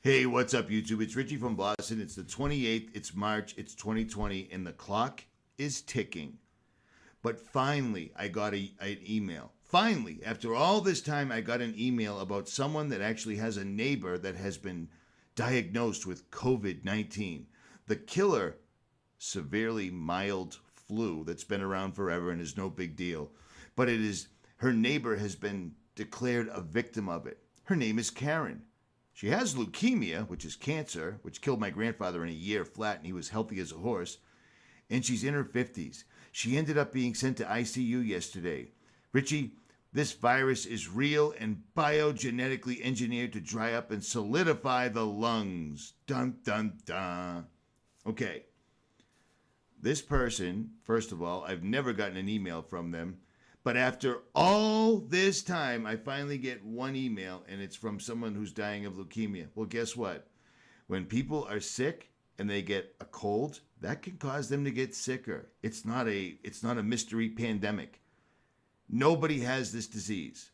Hey, what's up, YouTube? It's Richie from Boston. It's the 28th. It's March. It's 2020, and the clock is ticking. But finally, I got an email. Finally, after all this time, I got an email about someone that actually has a neighbor that has been diagnosed with COVID-19. The killer, severely mild flu that's been around forever and is no big deal. But her neighbor has been declared a victim of it. Her name is Karen. She has leukemia, which is cancer, which killed my grandfather in a year flat, and he was healthy as a horse. And she's in her 50s. She ended up being sent to ICU yesterday. Richie, this virus is real and biogenetically engineered to dry up and solidify the lungs. Dun, dun, dun. Okay. This person, first of all, I've never gotten an email from them. But after all this time, I finally get one email, and it's from someone who's dying of leukemia. Well, guess what? When people are sick and they get a cold, that can cause them to get sicker. It's not a mystery pandemic. Nobody has this disease.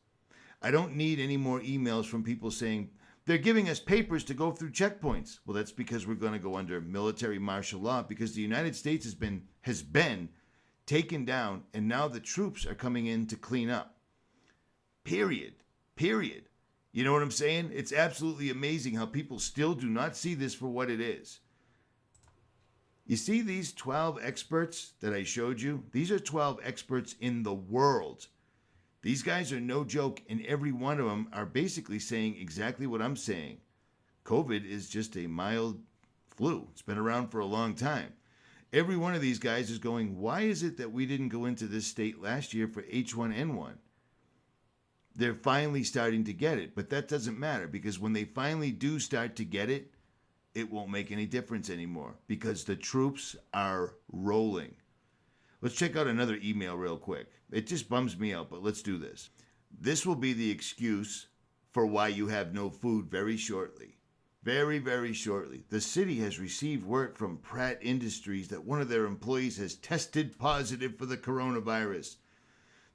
I don't need any more emails from people saying, they're giving us papers to go through checkpoints. Well, that's because we're going to go under military martial law, because the United States has been taken down, and now the troops are coming in to clean up. Period. You know what I'm saying? It's absolutely amazing how people still do not see this for what it is. You see these 12 experts that I showed you? These are 12 experts in the world. These guys are no joke, and every one of them are basically saying exactly what I'm saying. COVID is just a mild flu. It's been around for a long time. Every one of these guys is going, why is it that we didn't go into this state last year for H1N1? They're finally starting to get it, but that doesn't matter, because when they finally do start to get it, it won't make any difference anymore, because the troops are rolling. Let's check out another email real quick. It just bums me out, but let's do this. This will be the excuse for why you have no food very shortly. Very, very shortly. The city has received word from Pratt Industries that one of their employees has tested positive for the coronavirus.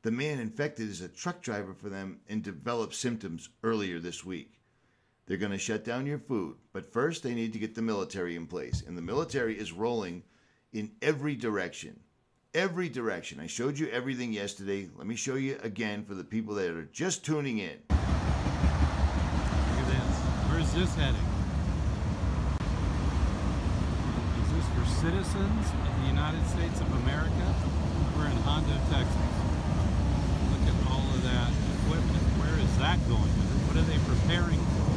The man infected is a truck driver for them and developed symptoms earlier this week. They're going to shut down your food, but first they need to get the military in place. And the military is rolling in every direction. Every direction. I showed you everything yesterday. Let me show you again for the people that are just tuning in. Look at this. Where's this heading? Is this for citizens of the United States of America? We're in Hondo, Texas. Look at all of that equipment. Where is that going? What are they preparing for?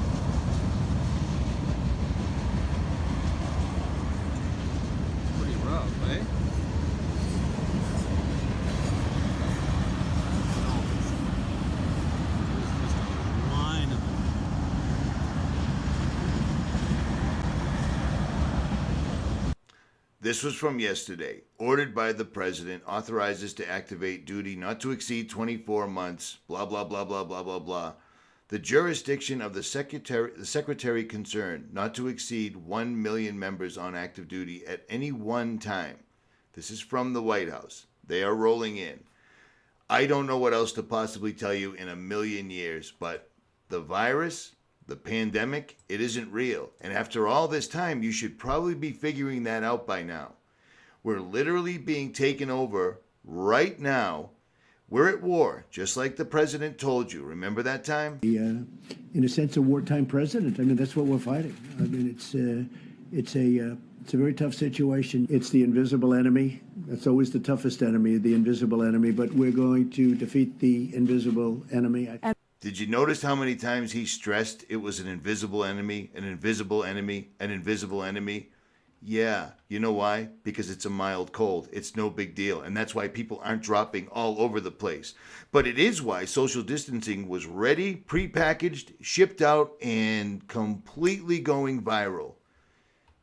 It's pretty rough, eh? This was from yesterday. Ordered by the president, authorizes to activate duty not to exceed 24 months, blah, blah, blah, blah, blah, blah, blah. The jurisdiction of the secretary concerned, not to exceed 1 million members on active duty at any one time. This is from the White House. They are rolling in. I don't know what else to possibly tell you in a million years, but the virus, the pandemic, it isn't real. And after all this time, you should probably be figuring that out by now. We're literally being taken over right now. We're at war, just like the president told you. Remember that time? In a sense, a wartime president. I mean, that's what we're fighting. I mean, it's a very tough situation. It's the invisible enemy. That's always the toughest enemy, the invisible enemy. But we're going to defeat the invisible enemy. Did you notice how many times he stressed it was an invisible enemy, an invisible enemy, an invisible enemy? Yeah, you know why? Because it's a mild cold. It's no big deal. And that's why people aren't dropping all over the place. But it is why social distancing was ready, prepackaged, shipped out, and completely going viral.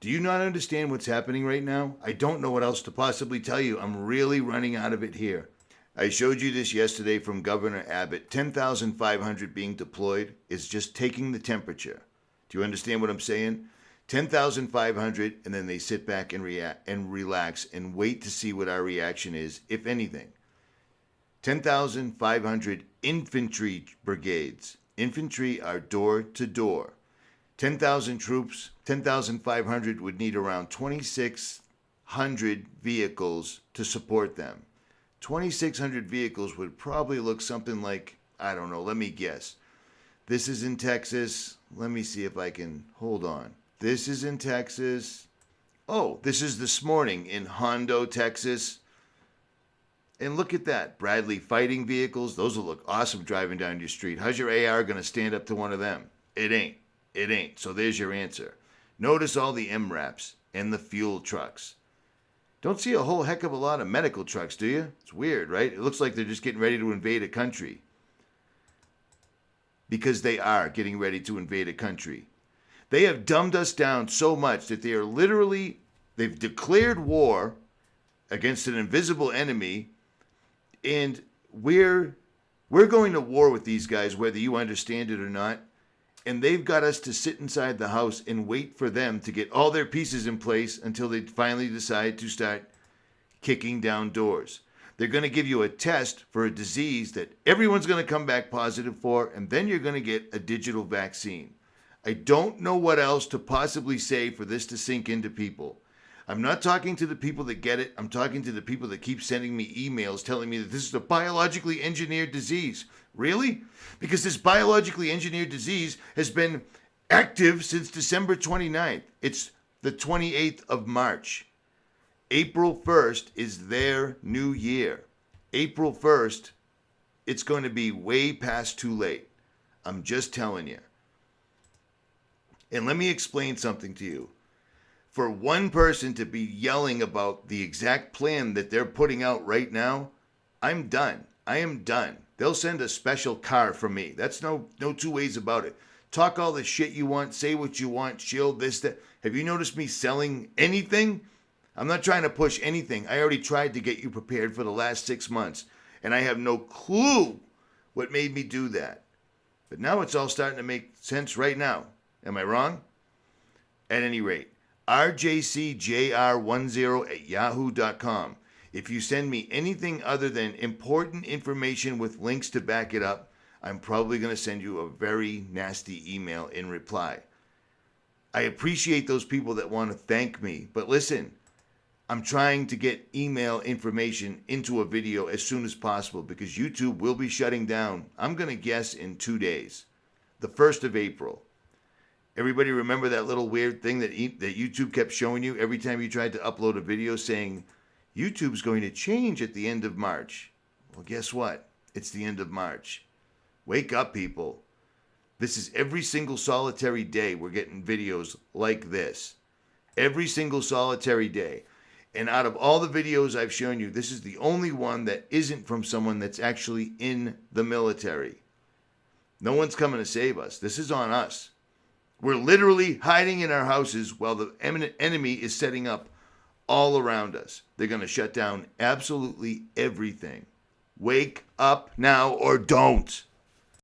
Do you not understand what's happening right now? I don't know what else to possibly tell you. I'm really running out of it here. I showed you this yesterday from Governor Abbott. 10,500 being deployed is just taking the temperature. Do you understand what I'm saying? 10,500, and then they sit back and relax and wait to see what our reaction is, if anything. 10,500 infantry brigades. Infantry are door to door. 10,000 troops, 10,500 would need around 2,600 vehicles to support them. 2,600 vehicles would probably look something like, I don't know, let me guess. This is in Texas. Let me see if I can, hold on. This is in Texas. Oh, this is this morning in Hondo, Texas. And look at that. Bradley fighting vehicles. Those will look awesome driving down your street. How's your AR going to stand up to one of them? It ain't. It ain't. So there's your answer. Notice all the MRAPs and the fuel trucks. Don't see a whole heck of a lot of medical trucks, do you? It's weird, right? It looks like they're just getting ready to invade a country. Because they are getting ready to invade a country. They have dumbed us down so much that they are literally, they've declared war against an invisible enemy, and we're going to war with these guys whether you understand it or not. And they've got us to sit inside the house and wait for them to get all their pieces in place until they finally decide to start kicking down doors. They're going to give you a test for a disease that everyone's going to come back positive for, and then you're going to get a digital vaccine. I don't know what else to possibly say for this to sink into people. I'm not talking to the people that get it. I'm talking to the people that keep sending me emails telling me that this is a biologically engineered disease. Really? Because this biologically engineered disease has been active since December 29th. It's the 28th of March. April 1st is their new year. April 1st, it's going to be way past too late. I'm just telling you. And let me explain something to you. For one person to be yelling about the exact plan that they're putting out right now, I'm done. I am done. They'll send a special car from me. That's no two ways about it. Talk all the shit you want, say what you want, shield this, that. Have you noticed me selling anything? I'm not trying to push anything. I already tried to get you prepared for the last 6 months, and I have no clue what made me do that. But now it's all starting to make sense right now. Am I wrong? At any rate, rjcjr10@yahoo.com. If you send me anything other than important information with links to back it up, I'm probably going to send you a very nasty email in reply. I appreciate those people that want to thank me, but listen, I'm trying to get email information into a video as soon as possible because YouTube will be shutting down, I'm going to guess, in 2 days. The 1st of April. Everybody remember that little weird thing that YouTube kept showing you every time you tried to upload a video saying, YouTube's going to change at the end of March. Well, guess what? It's the end of March. Wake up, people. This is every single solitary day we're getting videos like this. Every single solitary day. And out of all the videos I've shown you, this is the only one that isn't from someone that's actually in the military. No one's coming to save us. This is on us. We're literally hiding in our houses while the enemy is setting up all around us. They're going to shut down absolutely everything. Wake up now or don't.